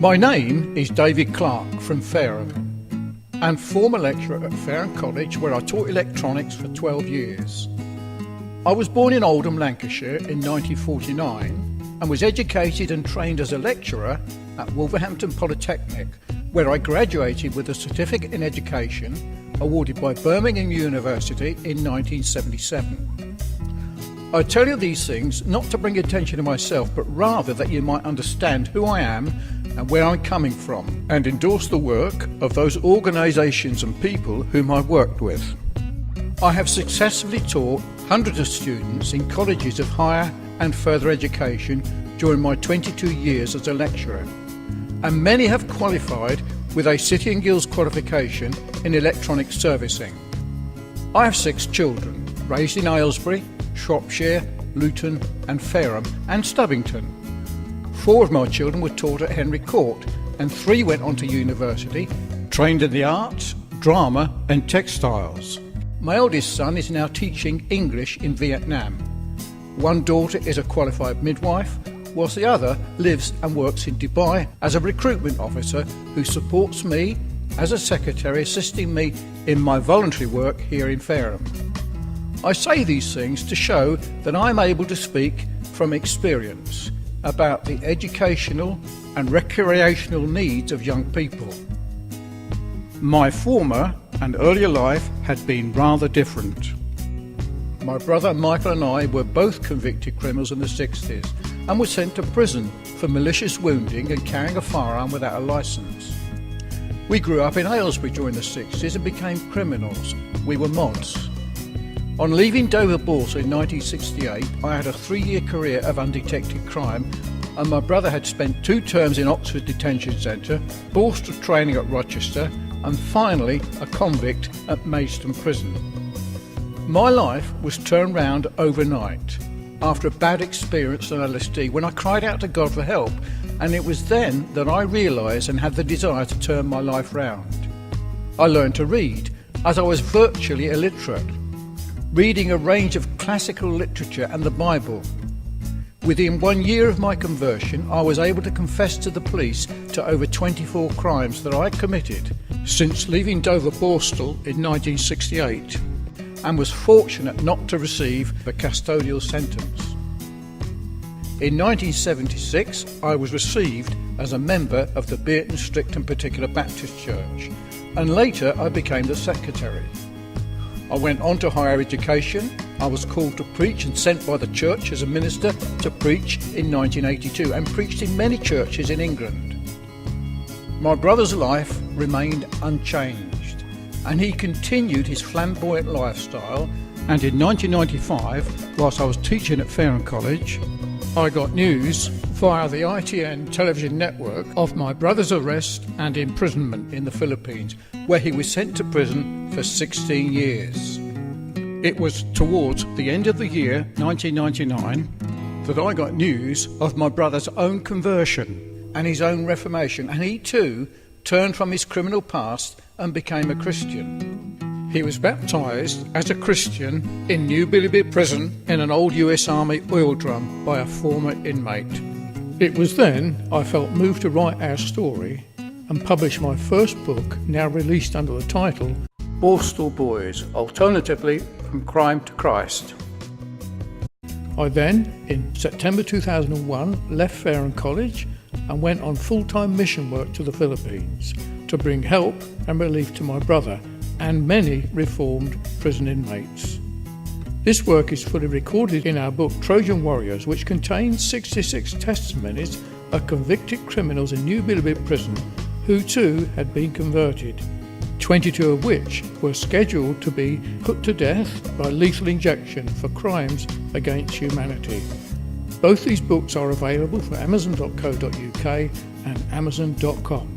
My name is David Clarke from Fareham and former lecturer at Fareham College, where I taught electronics for 12 years. I was born in Oldham, Lancashire in 1949 and was educated and trained as a lecturer at Wolverhampton Polytechnic, where I graduated with a certificate in education awarded by Birmingham University in 1977. I tell you these things not to bring attention to myself, but rather that you might understand who I am and where I'm coming from, and endorse the work of those organisations and people whom I've worked with. I have successfully taught hundreds of students in colleges of higher and further education during my 22 years as a lecturer, and many have qualified with a City and Guilds qualification in electronic servicing. I have 6 children, raised in Aylesbury, Shropshire, Luton and Fareham and Stubbington. 4 of my children were taught at Henry Court and 3 went on to university, trained in the arts, drama and textiles. My eldest son is now teaching English in Vietnam. 1 daughter is a qualified midwife, whilst the other lives and works in Dubai as a recruitment officer who supports me as a secretary, assisting me in my voluntary work here in Fareham. I say these things to show that I'm able to speak from experience about the educational and recreational needs of young people. My former and earlier life had been rather different. My brother Michael and I were both convicted criminals in the 60s and were sent to prison for malicious wounding and carrying a firearm without a licence. We grew up in Aylesbury during the 60s and became criminals. We were mods. On leaving Dover Bourse in 1968, I had a 3-year career of undetected crime, and my brother had spent 2 terms in Oxford Detention Centre, Bourse training at Rochester, and finally a convict at Maidstone Prison. My life was turned round overnight after a bad experience on LSD when I cried out to God for help, and it was then that I realised and had the desire to turn my life round. I learned to read, as I was virtually illiterate, reading a range of classical literature and the Bible. Within 1 year of my conversion, I was able to confess to the police to over 24 crimes that I had committed since leaving Dover Borstal in 1968, and was fortunate not to receive a custodial sentence. In 1976, I was received as a member of the Beaton Stricton Particular Baptist Church, and later I became the secretary. I went on to higher education. I was called to preach and sent by the church as a minister to preach in 1982 and preached in many churches in England. My brother's life remained unchanged and he continued his flamboyant lifestyle, and in 1995, whilst I was teaching at Fareham College, I got news via the ITN television network of my brother's arrest and imprisonment in the Philippines, where he was sent to prison for 16 years. It was towards the end of the year 1999 that I got news of my brother's own conversion and his own reformation, and he too turned from his criminal past and became a Christian. He was baptised as a Christian in New Bilibid Prison in an old US Army oil drum by a former inmate. It was then I felt moved to write our story and publish my first book, now released under the title Borstal Boys, Alternatively from Crime to Christ. I then, in September 2001, left Fareham College and went on full-time mission work to the Philippines to bring help and relief to my brother and many reformed prison inmates. This work is fully recorded in our book Trojan Warriors, which contains 66 testimonies of convicted criminals in New Bilibid Prison who too had been converted, 22 of which were scheduled to be put to death by lethal injection for crimes against humanity. Both these books are available for Amazon.co.uk and Amazon.com.